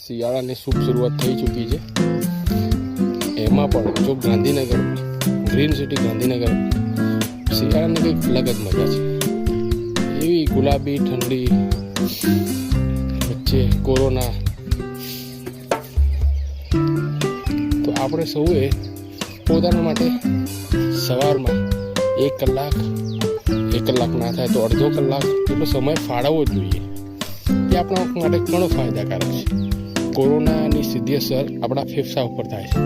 શિયાળાની શુભ શરૂઆત થઈ ચૂકી છે. એમાં પણ જો ગાંધીનગર, ગ્રીન સિટી ગાંધીનગર, શિયાળાની કંઈક અલગ જ મજા છે. એવી ગુલાબી ઠંડી વચ્ચે કોરોના, તો આપણે સૌએ પોતાના માટે સવારમાં 1 કલાક ના થાય તો અડધો કલાક એટલો સમય ફાળવવો જોઈએ. એ આપણા માટે ઘણો ફાયદાકારક છે. કોરોનાની સીધી અસર આપણા ફેફસા ઉપર થાય છે,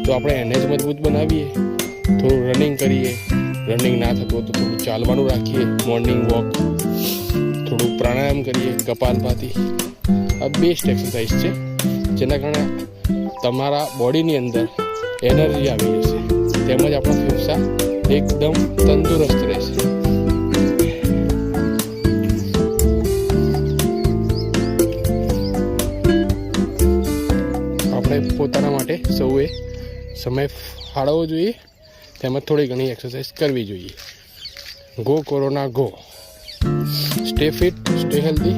તો આપણે એને જ મજબૂત બનાવીએ. થોડું રનિંગ કરીએ, રનિંગ ના થતું હોય તો થોડું ચાલવાનું રાખીએ, મોર્નિંગ વોક, થોડું પ્રાણાયામ કરીએ, કપાલભાતી. આ બેસ્ટ એક્સરસાઇઝ છે, જેના કારણે તમારા બોડીની અંદર એનર્જી આવી જશે, તેમજ આપણા ફેફસા એકદમ તંદુરસ્ત રહેશે. આપણે પોતાના માટે સૌએ સમય ફાળવવો જોઈએ, તેમજ થોડી ઘણી એક્સરસાઇઝ કરવી જોઈએ. Go corona go. Stay fit, stay healthy.